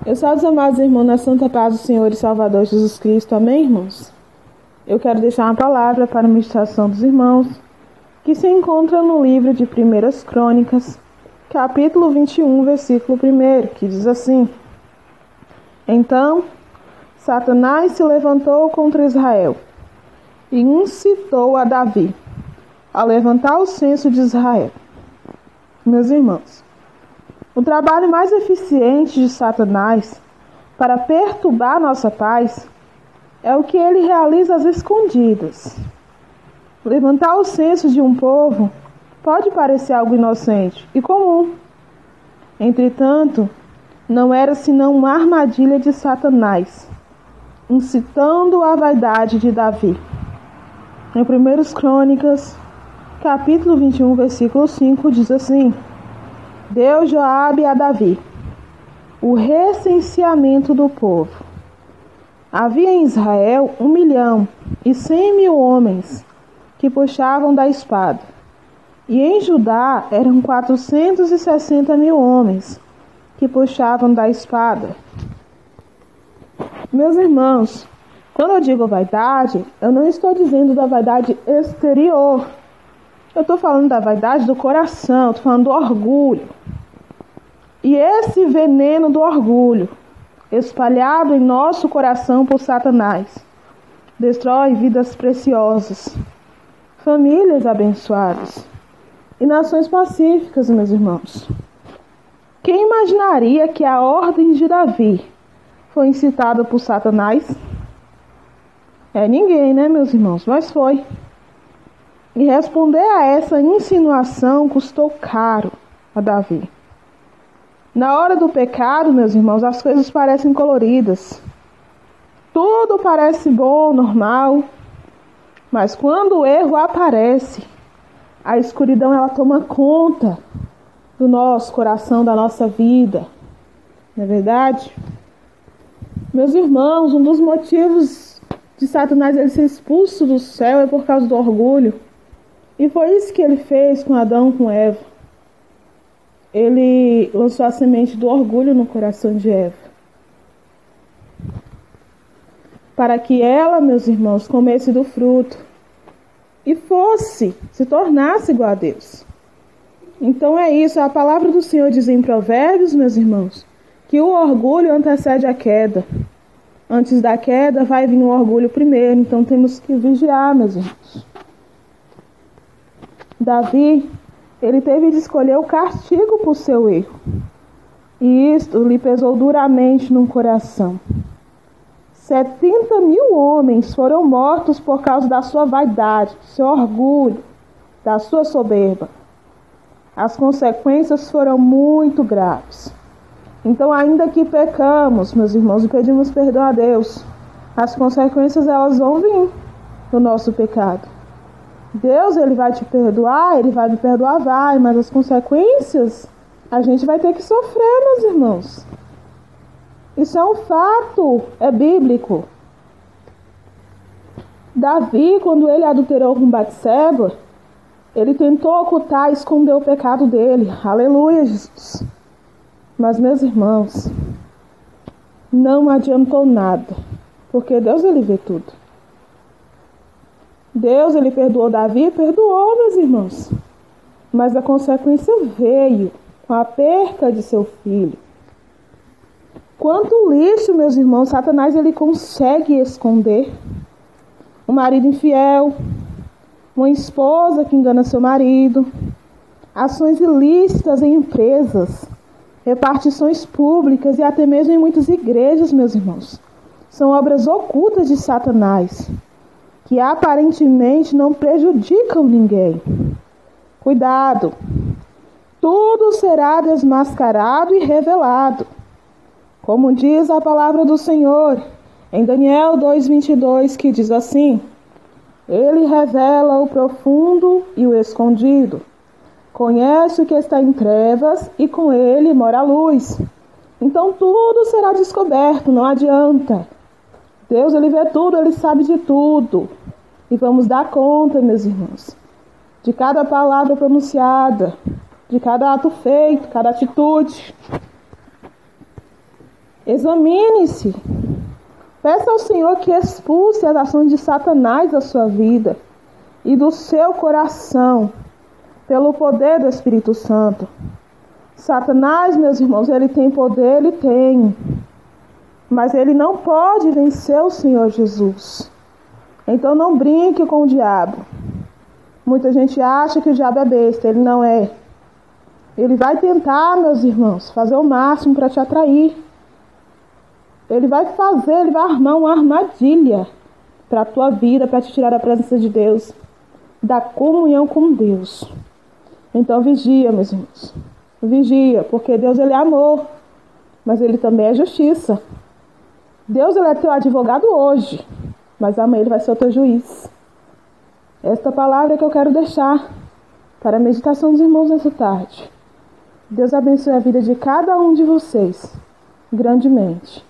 Eu salvo os amados irmãos na santa paz do Senhor e Salvador Jesus Cristo. Amém, irmãos? Eu quero deixar uma palavra para a ministração dos irmãos, que se encontra no livro de 1 Crônicas, capítulo 21, versículo 1, que diz assim: Então, Satanás se levantou contra Israel e incitou a Davi a levantar o censo de Israel. Meus irmãos, o trabalho mais eficiente de Satanás para perturbar nossa paz é o que ele realiza às escondidas. Levantar o censo de um povo pode parecer algo inocente e comum. Entretanto, não era senão uma armadilha de Satanás, incitando a vaidade de Davi. Em 1 Crônicas, capítulo 21, versículo 5, diz assim: Deu Joabe a Davi o recenseamento do povo. Havia em Israel 1.100.000 homens que puxavam da espada, e em Judá eram 460.000 homens que puxavam da espada. Meus irmãos, quando eu digo vaidade, eu não estou dizendo da vaidade exterior. Eu estou falando da vaidade do coração, estou falando do orgulho. E esse veneno do orgulho, espalhado em nosso coração por Satanás, destrói vidas preciosas, famílias abençoadas e nações pacíficas, meus irmãos. Quem imaginaria que a ordem de Davi foi incitada por Satanás? Ninguém, né, meus irmãos? Mas foi. E responder a essa insinuação custou caro a Davi. Na hora do pecado, meus irmãos, as coisas parecem coloridas. Tudo parece bom, normal. Mas quando o erro aparece, a escuridão ela toma conta do nosso coração, da nossa vida. Não é verdade? Meus irmãos, um dos motivos de Satanás ele ser expulso do céu é por causa do orgulho. E foi isso que ele fez com Adão e com Eva. Ele lançou a semente do orgulho no coração de Eva, para que ela, meus irmãos, comesse do fruto e se tornasse igual a Deus. Então é isso, a palavra do Senhor diz em Provérbios, meus irmãos, que o orgulho antecede a queda. Antes da queda vai vir o orgulho primeiro, então temos que vigiar, meus irmãos. Davi, ele teve de escolher o castigo por seu erro. E isto lhe pesou duramente no coração. 70.000 homens foram mortos por causa da sua vaidade, do seu orgulho, da sua soberba. As consequências foram muito graves. Então, ainda que pecamos, meus irmãos, e pedimos perdão a Deus, as consequências elas vão vir do nosso pecado. Deus, ele vai te perdoar, ele vai me perdoar, vai, mas as consequências a gente vai ter que sofrer, meus irmãos. Isso é um fato, é bíblico. Davi, quando ele adulterou com Batseba, ele tentou ocultar, esconder o pecado dele. Aleluia, Jesus. Mas, meus irmãos, não adiantou nada, porque Deus, ele vê tudo. Deus, ele perdoou Davi, perdoou, meus irmãos. Mas a consequência veio com a perca de seu filho. Quanto lixo, meus irmãos, Satanás, ele consegue esconder. Um marido infiel, uma esposa que engana seu marido, ações ilícitas em empresas, repartições públicas e até mesmo em muitas igrejas, meus irmãos. São obras ocultas de Satanás, que aparentemente não prejudicam ninguém. Cuidado! Tudo será desmascarado e revelado. Como diz a palavra do Senhor em Daniel 2:22, que diz assim: Ele revela o profundo e o escondido. Conhece o que está em trevas e com ele mora a luz. Então tudo será descoberto, não adianta. Deus, ele vê tudo, ele sabe de tudo. E vamos dar conta, meus irmãos, de cada palavra pronunciada, de cada ato feito, cada atitude. Examine-se. Peça ao Senhor que expulse as ações de Satanás da sua vida e do seu coração, pelo poder do Espírito Santo. Satanás, meus irmãos, ele tem poder, ele tem, mas ele não pode vencer o Senhor Jesus. Então não brinque com o diabo. Muita gente acha que o diabo é besta, ele não é. Ele vai tentar, meus irmãos, fazer o máximo para te atrair. Ele vai armar uma armadilha para a tua vida, para te tirar da presença de Deus, da comunhão com Deus. Então vigia, meus irmãos. Vigia, porque Deus ele é amor, mas ele também é justiça. Deus ele é teu advogado hoje, mas amanhã ele vai ser o teu juiz. Esta palavra é que eu quero deixar para a meditação dos irmãos nessa tarde. Deus abençoe a vida de cada um de vocês grandemente.